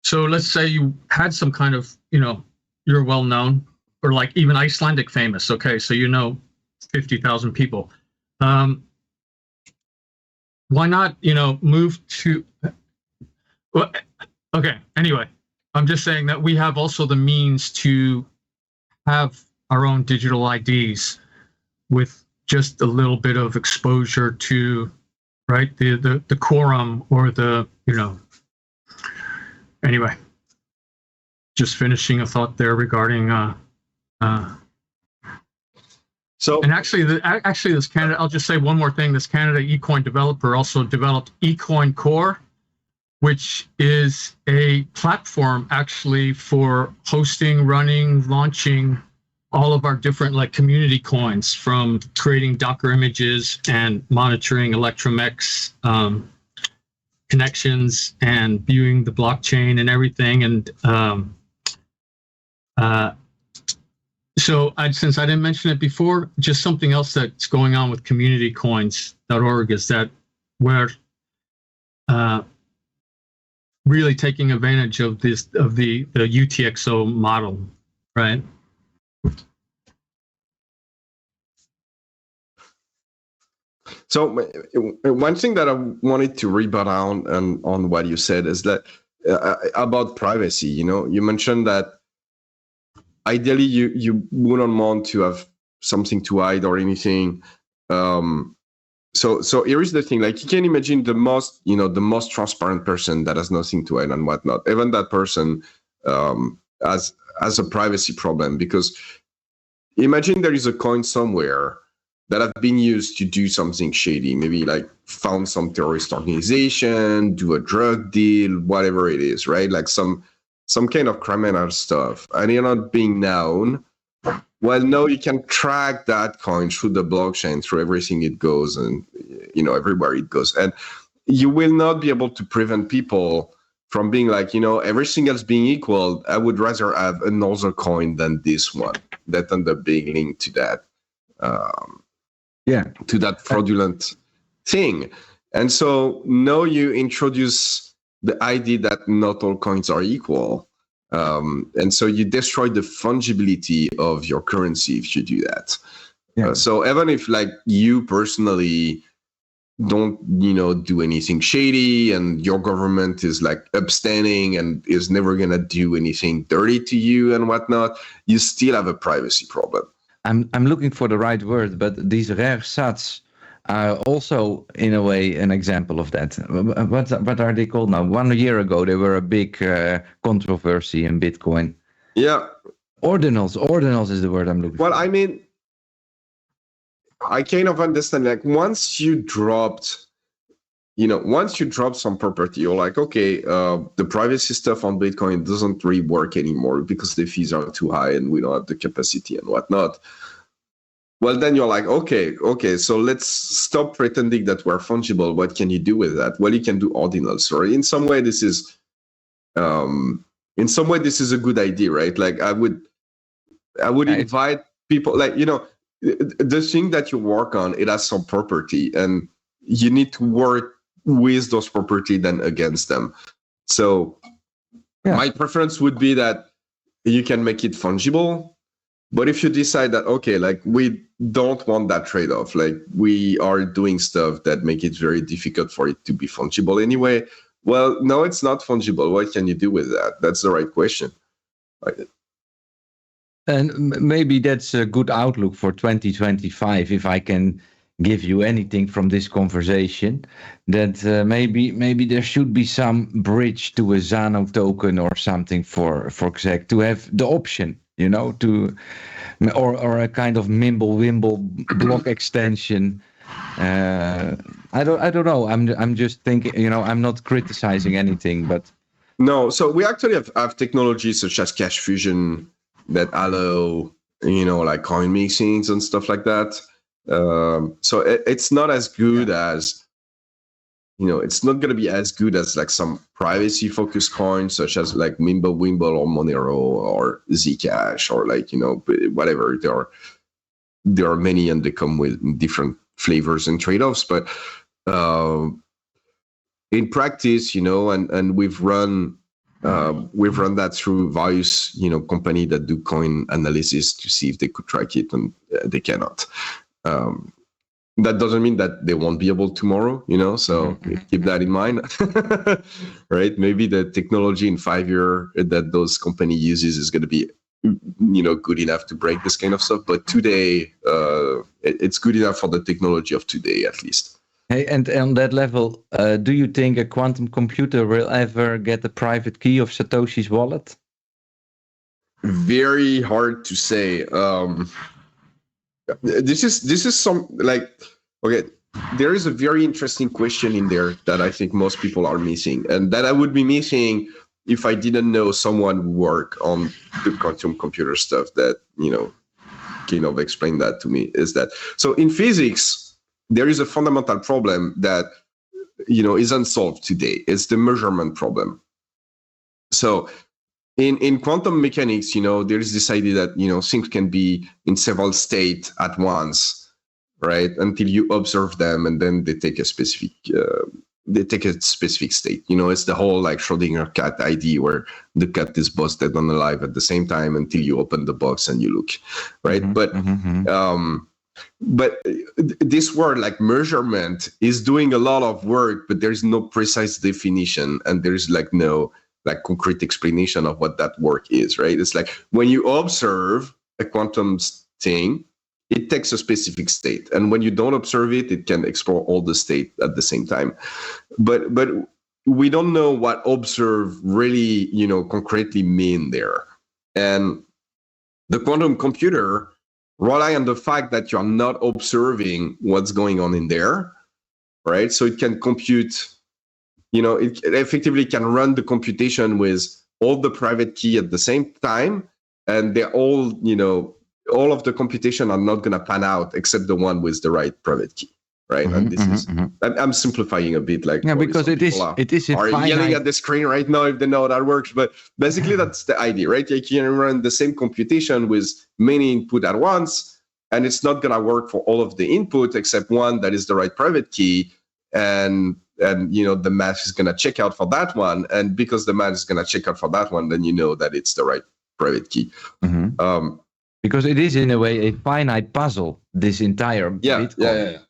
so let's say you had some kind of, you're well known, or like even Icelandic famous. Okay, so 50,000 people. Why not, move to? Well, okay. Anyway, I'm just saying that we have also the means to have our own digital IDs with just a little bit of exposure to, right, the quorum or the Anyway, just finishing a thought there regarding. So, and actually, this Canada. I'll just say one more thing. This Canada eCoin developer also developed eCoin Core, which is a platform actually for hosting, running, launching all of our different, like, community coins, from creating Docker images and monitoring Electrum-X connections and viewing the blockchain and everything. And so since I didn't mention it before, just something else that's going on with communitycoins.org is that we're really taking advantage of the UTXO model, right? So one thing that I wanted to rebut on what you said is that about privacy. You mentioned that ideally you wouldn't want to have something to hide or anything. So here is the thing: like, you can imagine the most transparent person that has nothing to hide and whatnot. Even that person has a privacy problem, because imagine there is a coin somewhere that have been used to do something shady, maybe like found some terrorist organization, do a drug deal, whatever it is, right? Like some kind of criminal stuff, and you're not being known. Well, no, you can track that coin through the blockchain, through everything it goes, and everywhere it goes. And you will not be able to prevent people from being like, everything else being equal, I would rather have another coin than this one, that end up being linked to that. To that fraudulent thing. And so now you introduce the idea that not all coins are equal. And so you destroy the fungibility of your currency if you do that. Yeah. So even if like you personally don't, do anything shady and your government is like upstanding and is never going to do anything dirty to you and whatnot, you still have a privacy problem. I'm looking for the right word, but these rare sats are also in a way an example of that. What are they called now? 1 year ago, they were a big controversy in Bitcoin. Yeah. Ordinals is the word I'm looking for. Well, I mean, I kind of understand, like once you drop some property, you're like, okay, the privacy stuff on Bitcoin doesn't really work anymore because the fees are too high and we don't have the capacity and whatnot. Well, then you're like, okay, so let's stop pretending that we're fungible. What can you do with that? Well, you can do ordinals, right? In some way, this is a good idea, right? Like I would invite people, like, the thing that you work on, it has some property and you need to work with those property than against them. So my preference would be that you can make it fungible. But if you decide that, okay, like we don't want that trade-off, like we are doing stuff that make it very difficult for it to be fungible anyway, well, no, it's not fungible. What can you do with that? That's the right question. And maybe that's a good outlook for 2025, if I can give you anything from this conversation, that maybe there should be some bridge to a Zano token or something for exec to have the option, or a kind of Mimble-Wimble block extension. I don't know. I'm just thinking, I'm not criticizing anything, but no. So we actually have technologies such as cash fusion that allow, like coin mixings and stuff like that. So it's not as good as, it's not going to be as good as like some privacy focused coins such as like Mimble-Wimble or Monero or E.cash or like, whatever. There are many and they come with different flavors and trade-offs. But in practice, and we've run that through various, company that do coin analysis to see if they could track it, and they cannot. That doesn't mean that they won't be able tomorrow, so keep that in mind, right? Maybe the technology in 5 years that those company uses is going to be, good enough to break this kind of stuff. But today, it's good enough for the technology of today, at least. Hey, and on that level, do you think a quantum computer will ever get the private key of Satoshi's wallet? Very hard to say. This is some like, okay, there is a very interesting question in there that I think most people are missing, and that I would be missing if I didn't know someone who work on the quantum computer stuff that, kind of explained that to me. Is that, so in physics, there is a fundamental problem that, is unsolved today. It's the measurement problem. So in quantum mechanics, there is this idea that, things can be in several states at once, right? Until you observe them, and then they take a specific state. It's the whole like Schrödinger cat idea where the cat is both dead and alive at the same time until you open the box and you look, right? But this word like measurement is doing a lot of work, but there's no precise definition, and there's like no like concrete explanation of what that work is, right? It's like when you observe a quantum thing, it takes a specific state, and when you don't observe it, it can explore all the state at the same time. But we don't know what observe really, concretely mean there. And the quantum computer rely on the fact that you're not observing what's going on in there, right? So it can compute, it effectively can run the computation with all the private key at the same time, and they're all, all of the computation are not going to pan out except the one with the right private key, right? And this is, I'm simplifying a bit, like because it is yelling at the screen right now if they know how that works, but basically that's the idea, right? Like you can run the same computation with many input at once, and it's not going to work for all of the input except one that is the right private key, and the math is going to check out for that one, and because the math is going to check out for that one, then you know that it's the right private key. Because it is in a way a finite puzzle, this entire Bitcoin.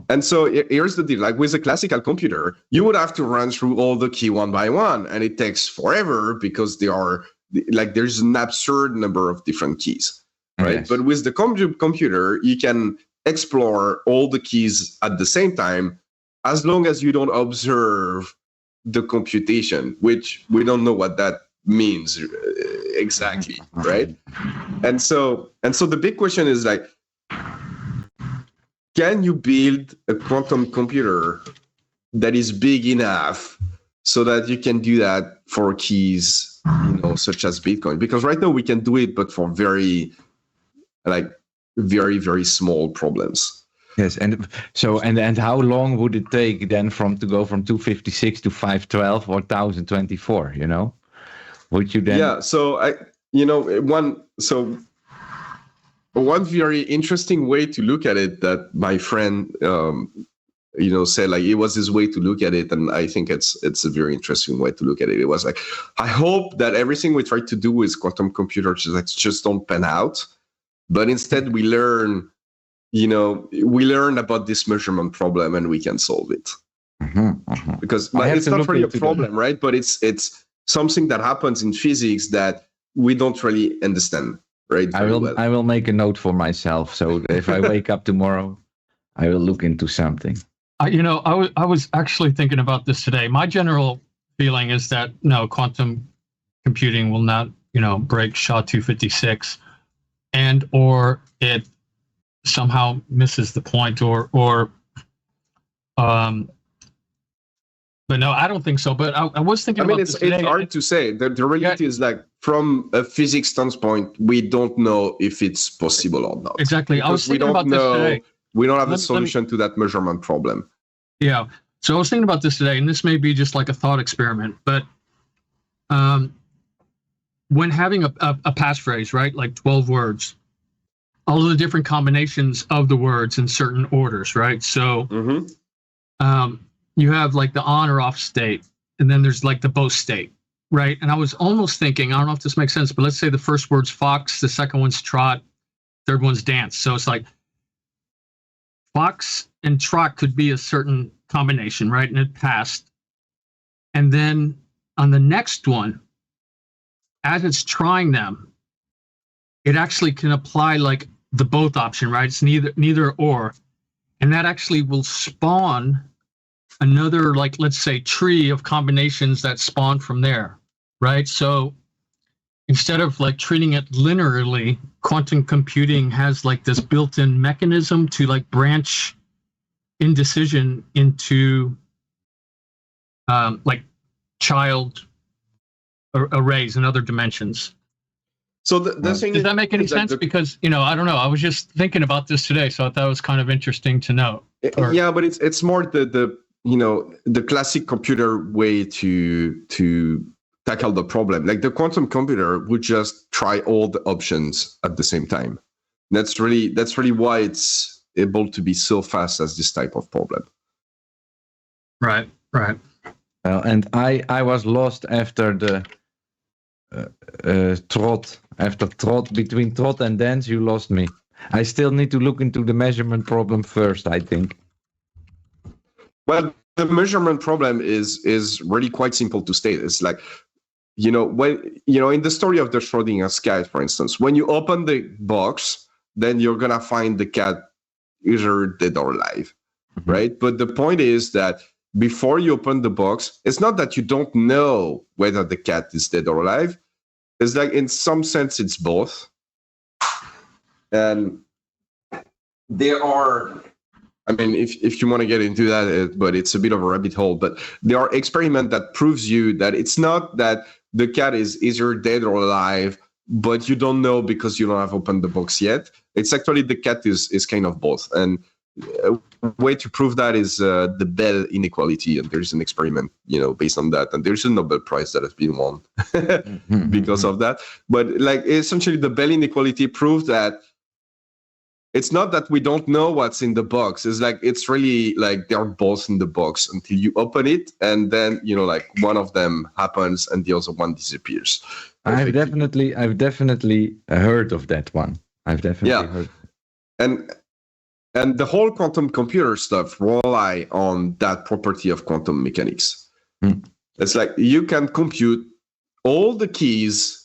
And so here's the deal. Like with a classical computer, you would have to run through all the key one by one, and it takes forever because there's an absurd number of different keys, right? Yes. But with the computer, you can explore all the keys at the same time, as long as you don't observe the computation, which we don't know what that means exactly, right? And so the big question is like, can you build a quantum computer that is big enough so that you can do that for keys, such as Bitcoin? Because right now we can do it, but for very, very small problems. Yes, and so and how long would it take then to go from 256 to 512 or 1024? Would you then? Yeah. So one very interesting way to look at it that my friend said, like, it was his way to look at it, and I think it's a very interesting way to look at it. It was like, I hope that everything we try to do with quantum computers just don't pan out, but instead we learn about this measurement problem and we can solve it. Because it's not really a problem, right? But it's something that happens in physics that we don't really understand, right? I will make a note for myself, so if I wake up tomorrow, I will look into something. I was actually thinking about this today. My general feeling is that no, quantum computing will not, break SHA-256, or it somehow misses the point, but no, I don't think so. But I was thinking about this today. It's hard to say. The reality is, like, from a physics standpoint, we don't know if it's possible or not. Exactly. I was thinking about this today. We don't have a solution to that measurement problem. Yeah. So I was thinking about this today, and this may be just like a thought experiment, but when having a passphrase, right, like 12 words, all of the different combinations of the words in certain orders, right? So you have like the on or off state, and then there's like the both state, right? And I was almost thinking, I don't know if this makes sense, but let's say the first word's fox, the second one's trot, third one's dance. So it's like fox and trot could be a certain combination, right? And it passed. And then on the next one, as it's trying them, it actually can apply like the both option, right? It's neither or. And that actually will spawn another, like, let's say, tree of combinations that spawn from there, right? So instead of like treating it linearly, quantum computing has like this built-in mechanism to like branch indecision into like child arrays and other dimensions. So the thing does that make any sense? Because I don't know. I was just thinking about this today, so I thought it was kind of interesting to know. Yeah, but it's more the classic computer way to tackle the problem. Like the quantum computer would just try all the options at the same time. That's really why it's able to be so fast as this type of problem. Right. Well, and I was lost after the trot. After trot, between trot and dance, you lost me. I still need to look into the measurement problem first, I think. Well, the measurement problem is really quite simple to state. It's like, when in the story of the Schrodinger's cat, for instance, when you open the box, then you're gonna find the cat either dead or alive, right? But the point is that before you open the box, it's not that you don't know whether the cat is dead or alive. It's like, in some sense, it's both. And there are, if you want to get into that, but it's a bit of a rabbit hole, but there are experiments that proves you that it's not that the cat is either dead or alive, but you don't know because you don't have opened the box yet. It's actually the cat is kind of both. And a way to prove that is the Bell inequality, and there's an experiment, based on that, and there's a Nobel Prize that has been won because of that. But like, essentially, the Bell inequality proved that it's not that we don't know what's in the box. It's like, it's really like there are balls in the box until you open it, and then, you know, like one of them happens and the other one disappears. I've definitely heard of that one. I've definitely heard. And the whole quantum computer stuff rely on that property of quantum mechanics. It's like you can compute all the keys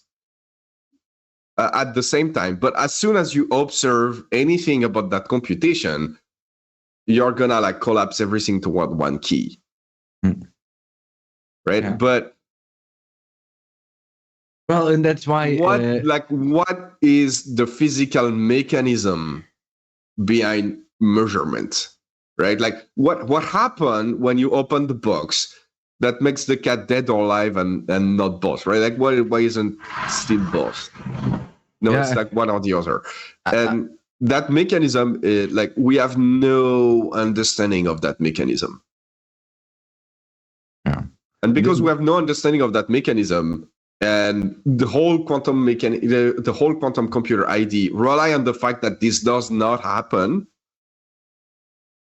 at the same time, but as soon as you observe anything about that computation, you're gonna like collapse everything toward one key, right? Yeah. But well, and that's why what is the physical mechanism behind measurement, right? Like what happened when you open the box that makes the cat dead or alive and not both, right? Like why isn't still both? No, it's like one or the other. And that mechanism, like we have no understanding of that mechanism. Yeah. And because we have no understanding of that mechanism, and the whole quantum the whole quantum computer ID rely on the fact that this does not happen,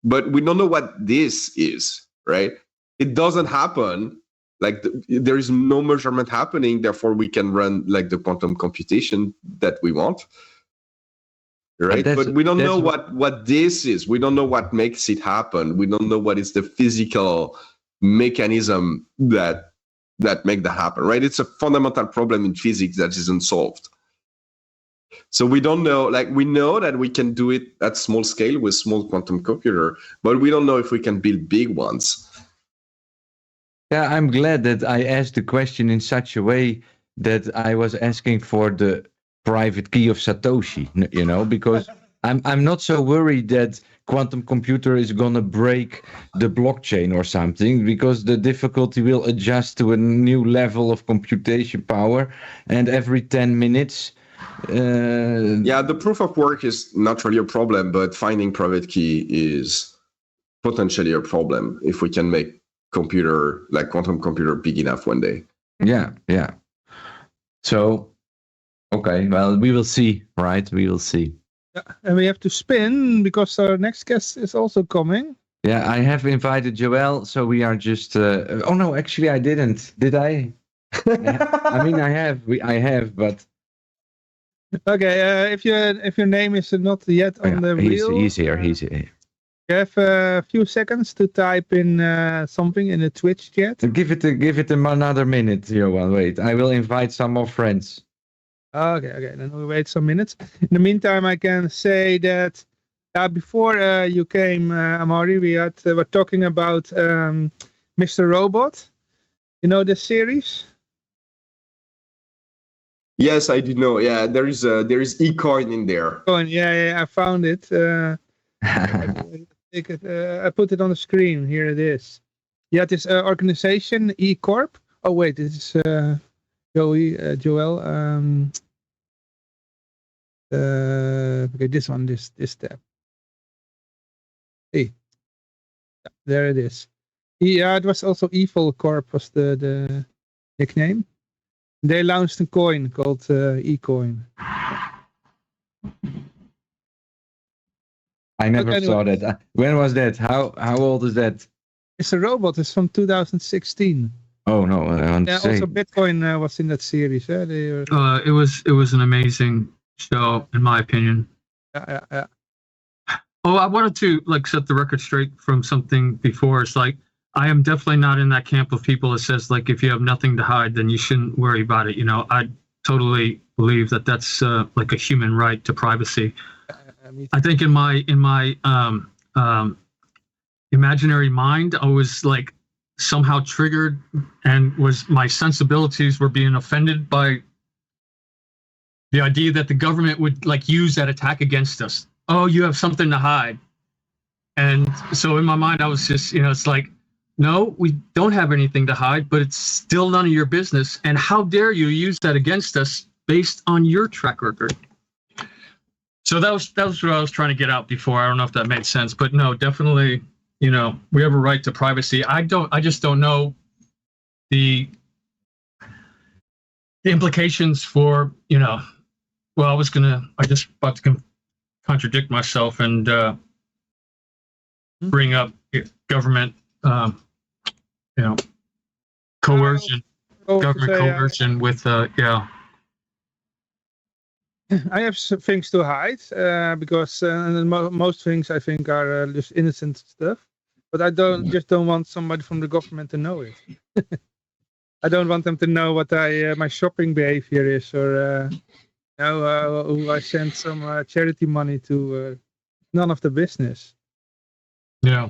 but we don't know what this is, right? It doesn't happen. Like there is no measurement happening, therefore we can run like the quantum computation that we want, right? But we don't know what this is. We don't know what makes it happen. We don't know what is the physical mechanism that make that happen, right? It's a fundamental problem in physics that isn't solved. So we don't know, like we know that we can do it at small scale with small quantum computer, but we don't know if we can build big ones. Yeah, I'm glad that I asked the question in such a way that I was asking for the private key of Satoshi, you know, because I'm not so worried that quantum computer is gonna break the blockchain or something, because the difficulty will adjust to a new level of computation power, and every 10 minutes. The proof of work is not really a problem, but finding private key is potentially a problem if we can make quantum computer big enough one day. Yeah. So, okay, well, we will see, right? We will see. Yeah, and we have to spin because our next guest is also coming. Yeah, I have invited Joel, so we are just. Oh no, actually, I didn't. Did I? I mean, I have, but. Okay, if your name is not yet on the wheel, he's here. You have a few seconds to type in something in the Twitch chat. Give it another minute, Johan. Wait, I will invite some more friends. Okay. Then we wait some minutes. In the meantime, I can say that before you came, Amaury, we were talking about Mr. Robot. You know this series? Yes, I do know. Yeah, there is eCoin in there. Yeah, I found it. I put it on the screen. Here it is. Yeah, this organization, E-Corp. Oh wait, this is Joel. Okay, this one, this tab. Hey, there it is. Yeah, it was also Evil Corp was the nickname. They launched a coin called eCoin. I never saw that. When was that? How old is that? It's a robot. It's from 2016. Oh no! Also Bitcoin was in that series. It was an amazing show, in my opinion. Yeah. Oh, I wanted to set the record straight from something before. It's like I am definitely not in that camp of people that says if you have nothing to hide, then you shouldn't worry about it. You know, I totally believe that that's a human right to privacy. I think in my imaginary mind, I was somehow triggered, and my sensibilities were being offended by the idea that the government would use that attack against us. Oh, you have something to hide. And so in my mind, I was just, it's no, we don't have anything to hide, but it's still none of your business. And how dare you use that against us based on your track record? So that was what I was trying to get out before. I don't know if that made sense, but no, definitely, we have a right to privacy. I just don't know the implications for, I just about to contradict myself and bring up government, coercion, government coercion with, I have some things to hide because most things I think are just innocent stuff. But I don't want somebody from the government to know it. I don't want them to know what my shopping behavior is, or who I send some charity money to. None of the business. Yeah.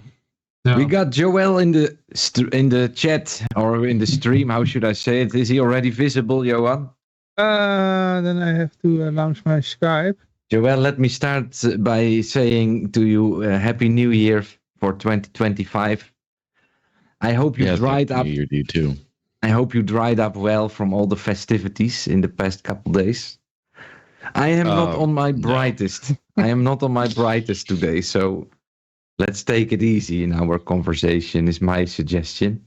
We got Joel in the chat or in the stream. How should I say it? Is he already visible, Johan? Then I have to launch my Skype. Joel, let me start by saying to you, Happy New Year for 2025. I hope you dried up. You too. I hope you dried up well from all the festivities in the past couple days. I am not on my brightest. I am not on my brightest today, so let's take it easy in our conversation, is my suggestion.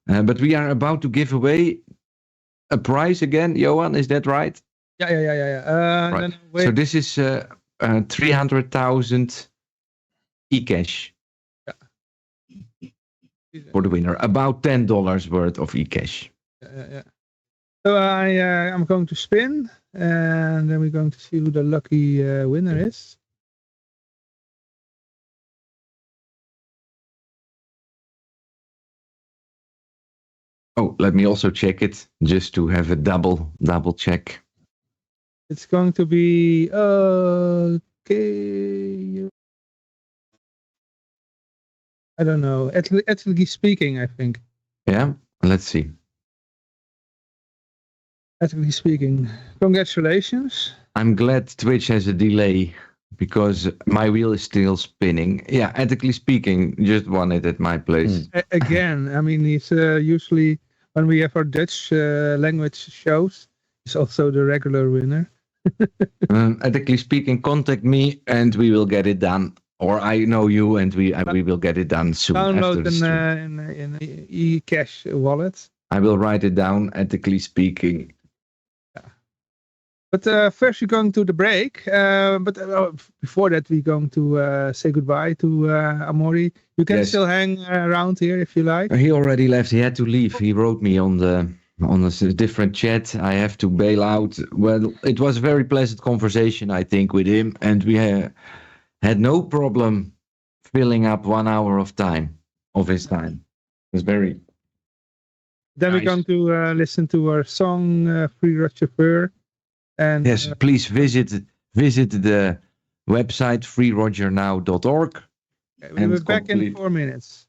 But we are about to give away a prize again, Johan, is that right? Yeah. Right. So this is 300,000 E.cash for the winner. About $10 worth of E.cash. Yeah. So I'm going to spin, and then we're going to see who the lucky winner is. Oh, let me also check it, just to have a double check. It's going to be okay. I don't know. Ethically speaking, I think. Yeah, let's see. Ethically speaking, congratulations. I'm glad Twitch has a delay because my wheel is still spinning. Yeah, ethically speaking, just won it at my place. Again, I mean, it's usually when we have our Dutch language shows, it's also the regular winner. Ethically speaking, contact me and we will get it done. Or I know you and we will get it done soon. Download in E.cash wallet. I will write it down, ethically speaking. But first we're going to the break. But before that we're going to say goodbye to Amaury. You can still hang around here if you like. He already left. He had to leave. He wrote me on a different chat. I have to bail out. Well, it was a very pleasant conversation, I think, with him. And we had no problem filling up 1 hour of his time. It was very Then nice. We're going to listen to our song, Vrijheidradio. And yes, please visit the website freerogernow.org. We'll be back in 4 minutes.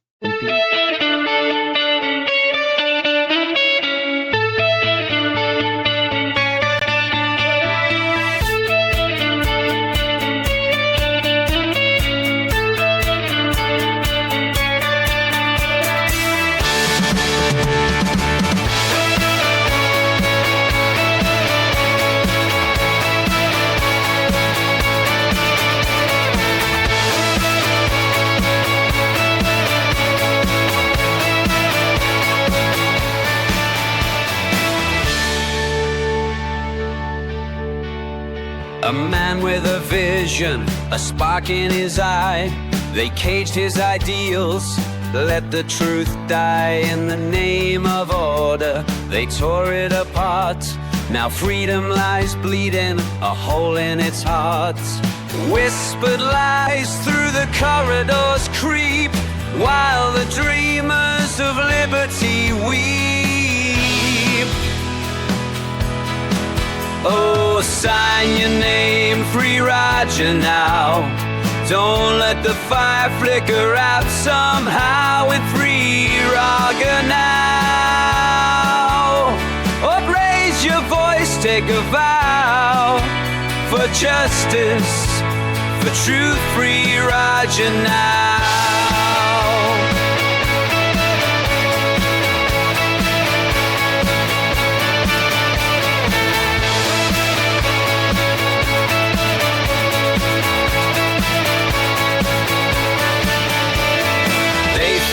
A man with a vision, a spark in his eye. They caged his ideals, let the truth die. In the name of order, they tore it apart. Now freedom lies bleeding, a hole in its heart. Whispered lies through the corridors creep, while the dreamers of liberty weep. Oh, sign your name, Vrijheidradio now. Don't let the fire flicker out somehow with Vrijheidradio now. Or raise your voice, take a vow for justice, for truth, Vrijheidradio now.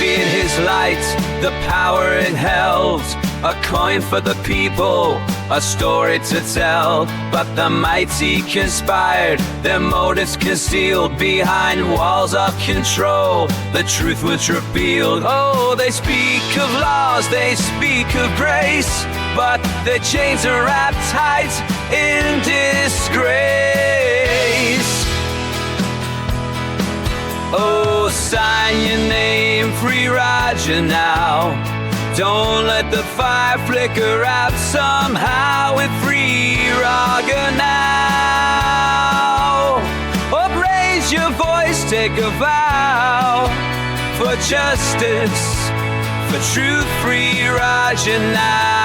His light, the power it held, a coin for the people, a story to tell. But the mighty conspired, their motives concealed behind walls of control. The truth was revealed. Oh, they speak of laws, they speak of grace, but their chains are wrapped tight in disgrace. Oh, sign your name, Vrijheidradio now. Don't let the fire flicker out somehow with Vrijheidradio now. Or raise your voice, take a vow for justice, for truth, Vrijheidradio now.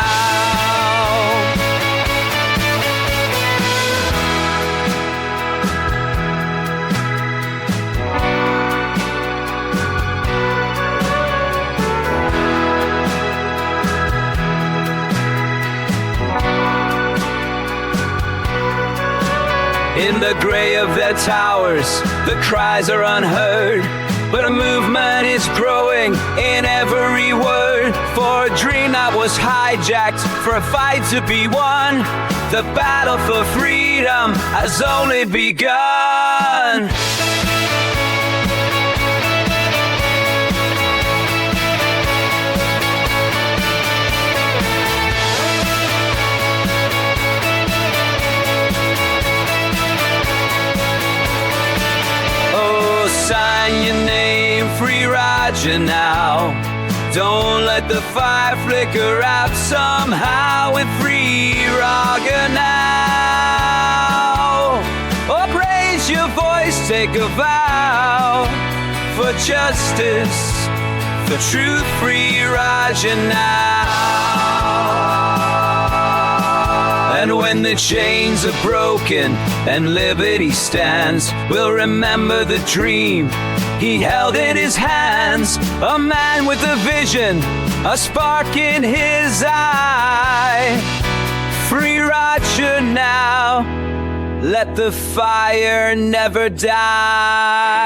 In the gray of their towers, the cries are unheard, but a movement is growing in every word. For a dream that was hijacked, for a fight to be won. The battle for freedom has only begun. Sign your name, Vrijheidradio now. Don't let the fire flicker out somehow with Vrijheidradio now. Or raise your voice, take a vow for justice, for truth, Vrijheidradio now. And when the chains are broken and liberty stands, we'll remember the dream he held in his hands. A man with a vision, a spark in his eye. Vrijheidradio now, let the fire never die.